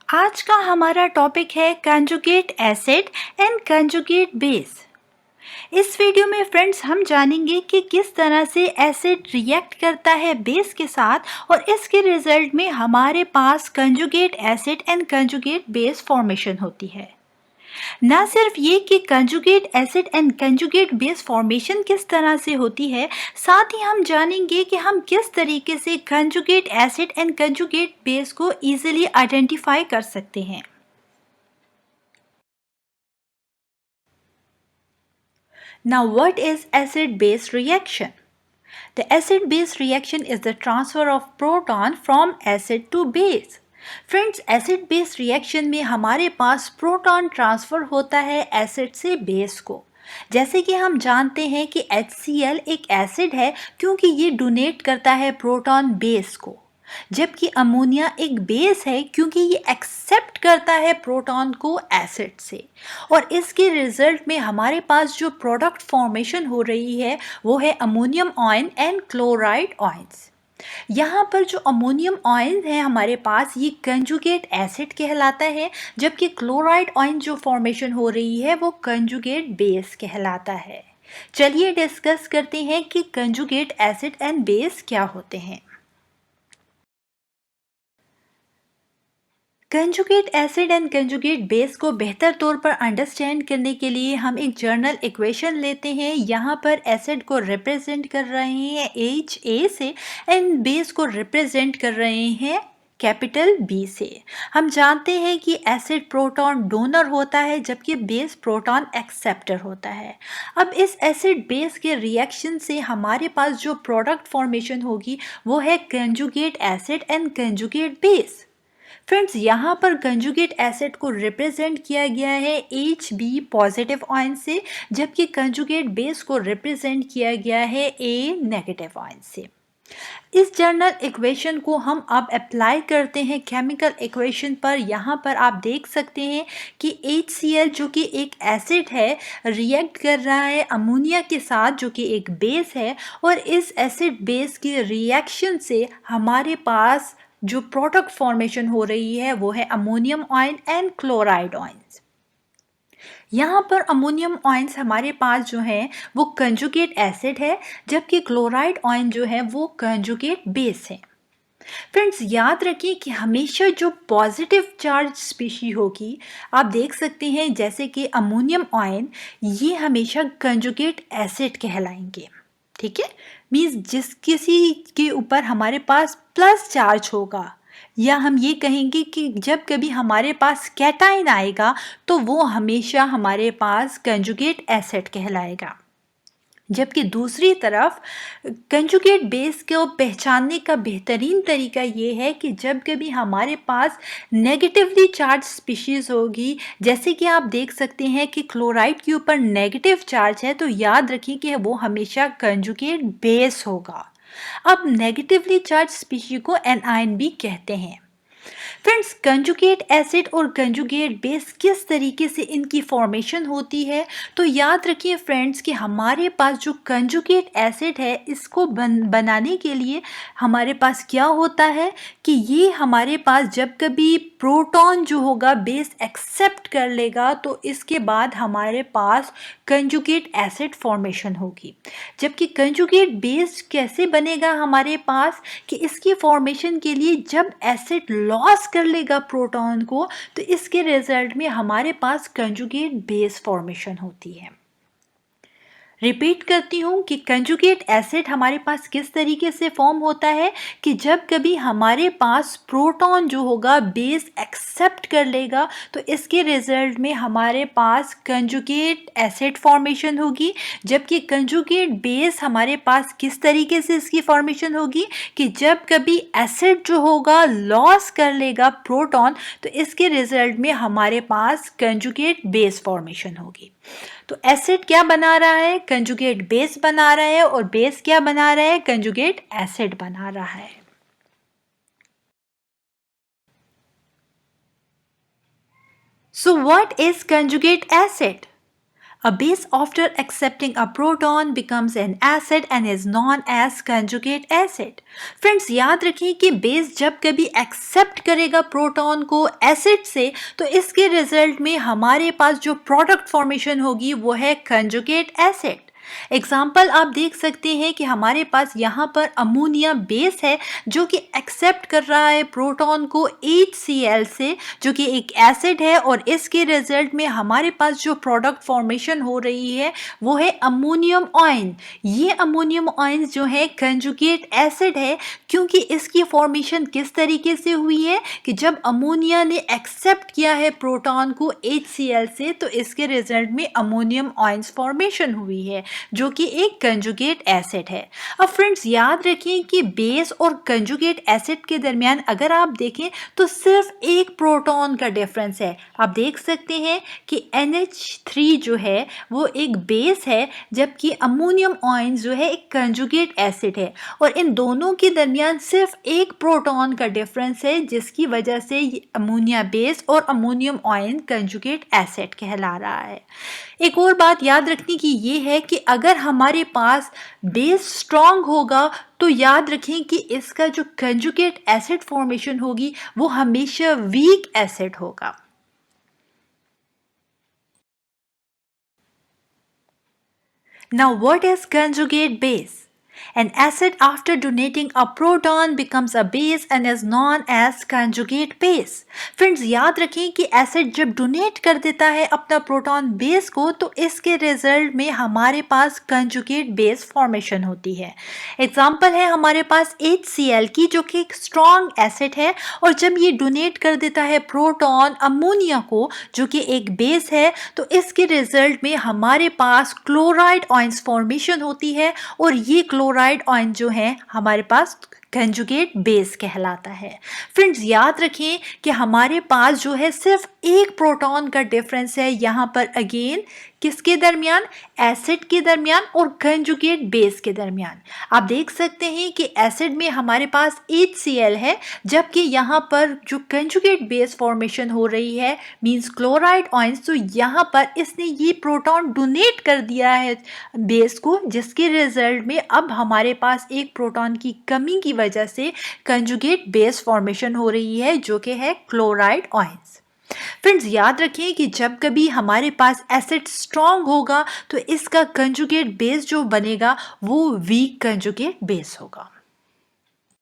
आज का हमारा टॉपिक है conjugate acid and conjugate base. इस वीडियो में फ्रेंड्स हम जानेंगे कि किस तरह से एसिड रिएक्ट करता है बेस के साथ और इसके रिजल्ट में हमारे पास conjugate acid and conjugate base formation होती है। ना सिर्फ ये कि conjugate acid and conjugate base formation किस तरह से होती है, साथ ही हम जानेंगे कि हम किस तरीके से conjugate acid and conjugate base को इजीली आइडेंटिफाई कर सकते हैं। Now, what is acid-base reaction? The acid-base reaction is the transfer of proton from acid to base. Friends, acid base reaction में हमारे पास प्रोटॉन ट्रांसफ़र होता है एसिड से base को। जैसे कि हम जानते हैं कि HCl एक एसिड है क्योंकि ये डोनेट करता है प्रोटॉन बेस को, जबकि अमोनिया एक बेस है क्योंकि ये एक्सेप्ट करता है प्रोटॉन को एसिड से। और इसके रिजल्ट में हमारे पास जो प्रोडक्ट फॉर्मेशन हो रही है वो है ammonium ion and chloride ions. यहाँ पर जो अमोनियम आयन है हमारे पास ये कंजुगेट एसिड कहलाता है, जबकि क्लोराइड आयन जो फॉर्मेशन हो रही है वो कंजुगेट बेस कहलाता है। चलिए डिस्कस करते हैं कि कंजुगेट एसिड एंड बेस क्या होते हैं। Conjugate acid and conjugate base को बेहतर तौर पर अंडरस्टैंड करने के लिए हम एक जर्नल इक्वेशन लेते हैं। यहाँ पर एसिड को रिप्रेजेंट कर रहे हैं HA से एंड बेस को रिप्रेजेंट कर रहे हैं कैपिटल B से। हम जानते हैं कि एसिड प्रोटॉन डोनर होता है जबकि बेस प्रोटॉन एक्सेप्टर होता है। अब इस एसिड बेस के रिएक्शन से हमारे पास जो प्रोडक्ट फॉर्मेशन होगी वो है conjugate acid and conjugate base. Friends, यहाँ पर कंजुगेट एसिड को रिप्रेजेंट किया गया है Hb पॉजिटिव आयन से, जबकि कंजुगेट बेस को रिप्रेजेंट किया गया है A नेगेटिव आयन से। इस जर्नल इक्वेशन को हम अब अप्लाई करते हैं केमिकल इक्वेशन पर। यहाँ पर आप देख सकते हैं कि HCl जो कि एक एसिड है रिएक्ट कर रहा है अमोनिया के साथ जो कि एक बेस है, और इस एसिड बेस की रिएक्शन से हमारे पास जो प्रोडक्ट फॉर्मेशन हो रही है वो है ammonium ion and chloride ions. यहाँ पर अमोनियम आयंस हमारे पास जो है वो कंजुगेट एसिड है, जबकि क्लोराइड आयन जो है वो कंजुगेट बेस है। फ्रेंड्स, याद रखिए कि हमेशा जो पॉजिटिव चार्ज स्पीशी होगी, आप देख सकते हैं जैसे कि अमोनियम आयन, ये हमेशा कंजुगेट एसिड कहलाएंगे। ठीक है, मीन्स जिस किसी के ऊपर हमारे पास प्लस चार्ज होगा, या हम ये कहेंगे कि जब कभी हमारे पास कैटाइन आएगा तो वो हमेशा हमारे पास कंजुगेट एसिड कहलाएगा। जबकि दूसरी तरफ कंजुगेट बेस को पहचानने का बेहतरीन तरीका ये है कि जब कभी हमारे पास नेगेटिवली चार्ज स्पीशीज़ होगी, जैसे कि आप देख सकते हैं कि क्लोराइड के ऊपर नेगेटिव चार्ज है, तो याद रखिए कि वो हमेशा कंजुगेट बेस होगा। अब नेगेटिवली चार्ज स्पीशी को एनायन भी कहते हैं। फ्रेंड्स, कंजुगेट एसिड और कंजुगेट बेस किस तरीके से इनकी फॉर्मेशन होती है, तो याद रखिए फ्रेंड्स कि हमारे पास जो कंजुगेट एसिड है इसको बनाने के लिए हमारे पास क्या होता है कि ये हमारे पास जब कभी प्रोटॉन जो होगा बेस एक्सेप्ट कर लेगा तो इसके बाद हमारे पास कंजुगेट एसिड फॉर्मेशन होगी। जबकि कंजुगेट बेस कैसे बनेगा हमारे पास कि इसकी फॉर्मेशन के लिए जब एसिड लॉस कर लेगा प्रोटॉन को तो इसके रिजल्ट में हमारे पास कंजुगेट बेस फॉर्मेशन होती है। रिपीट करती हूँ कि कंजुगेट एसिड हमारे पास किस तरीके से फॉर्म होता है कि जब कभी हमारे पास प्रोटॉन जो होगा बेस एक्सेप्ट कर लेगा तो इसके रिजल्ट में हमारे पास कंजुगेट एसिड फॉर्मेशन होगी। जबकि कंजुगेट बेस हमारे पास किस तरीके से इसकी फॉर्मेशन होगी कि जब कभी एसिड जो होगा लॉस कर लेगा प्रोटॉन तो इसके रिजल्ट में हमारे पास कंजुगेट बेस फॉर्मेशन होगी। तो एसिड क्या बना रहा है? कंजुगेट बेस बना रहा है, और बेस क्या बना रहा है? कंजुगेट एसिड बना रहा है। So what is conjugate acid? A base after accepting a proton becomes an acid and is known as conjugate acid. Friends याद रखें कि बेस जब कभी एक्सेप्ट करेगा प्रोटॉन को एसिड से तो इसके रिजल्ट में हमारे पास जो प्रोडक्ट फॉर्मेशन होगी वो है कंजुगेट एसिड। एग्जाम्पल आप देख सकते हैं कि हमारे पास यहाँ पर अमोनिया बेस है जो कि एक्सेप्ट कर रहा है प्रोटॉन को HCl से, जो कि एक एसिड है, और इसके रिजल्ट में हमारे पास जो प्रोडक्ट फॉर्मेशन हो रही है वो है अमोनियम आयन। ये अमोनियम आयन जो है कंजुगेट एसिड है, क्योंकि इसकी फॉर्मेशन किस तरीके से हुई है कि जब अमोनिया ने एक्सेप्ट किया है प्रोटॉन को HCl से तो इसके रिजल्ट में अमोनियम आयंस फॉर्मेशन हुई है जो कि एक कंजुगेट एसिड है। अब फ्रेंड्स याद रखें कि बेस और कंजुगेट एसिड के दरमियान अगर आप देखें तो सिर्फ एक प्रोटॉन का डिफरेंस है। आप देख सकते हैं कि NH3 जो है वो एक बेस है जबकि अमोनियम आयन जो है एक कंजुगेट एसिड है, और इन दोनों के दरमियान सिर्फ एक प्रोटॉन का डिफरेंस है जिसकी वजह से अमोनिया बेस और अमोनियम आयन कंजुगेट एसिड कहला रहा है। एक और बात याद रखने की ये है कि अगर हमारे पास बेस स्ट्रॉन्ग होगा तो याद रखें कि इसका जो कंजुगेट एसिड फॉर्मेशन होगी वो हमेशा वीक एसिड होगा। Now what is conjugate base? An acid after donating a proton becomes a base and is known as conjugate base. Friends याद रखें कि एसिड जब डोनेट कर देता है अपना प्रोटॉन बेस को तो इसके रिजल्ट में हमारे पास कंजुगेट बेस फॉर्मेशन होती है। एग्जांपल है हमारे पास HCl की जो कि एक स्ट्रॉन्ग एसिड है, और जब ये डोनेट कर देता है प्रोटॉन अमोनिया को जो कि एक बेस है तो इसके रिजल्ट में हमारे पास क्लोराइड आयंस फॉर्मेशन होती है, और ये क्लोराइड आयन जो है हमारे पास कंजुगेट बेस कहलाता है। फ्रेंड्स याद रखें कि हमारे पास जो है सिर्फ एक प्रोटॉन का डिफरेंस है यहाँ पर अगेन किसके दरमियान, एसिड के दरमियान और कंजुगेट बेस के दरमियान। आप देख सकते हैं कि एसिड में हमारे पास HCl है जबकि यहाँ पर जो कंजुगेट बेस फॉर्मेशन हो रही है मींस क्लोराइड आयंस, तो यहाँ पर इसने ये प्रोटॉन डोनेट कर दिया है बेस को जिसके रिजल्ट में अब हमारे पास एक प्रोटॉन की कमी की वजह से कंजुगेट बेस फॉर्मेशन हो रही है जो कि है क्लोराइड आयंस। फ्रेंड्स याद रखें कि जब कभी हमारे पास एसिड स्ट्रॉन्ग होगा तो इसका कंजुगेट बेस जो बनेगा वो वीक कंजुगेट बेस होगा।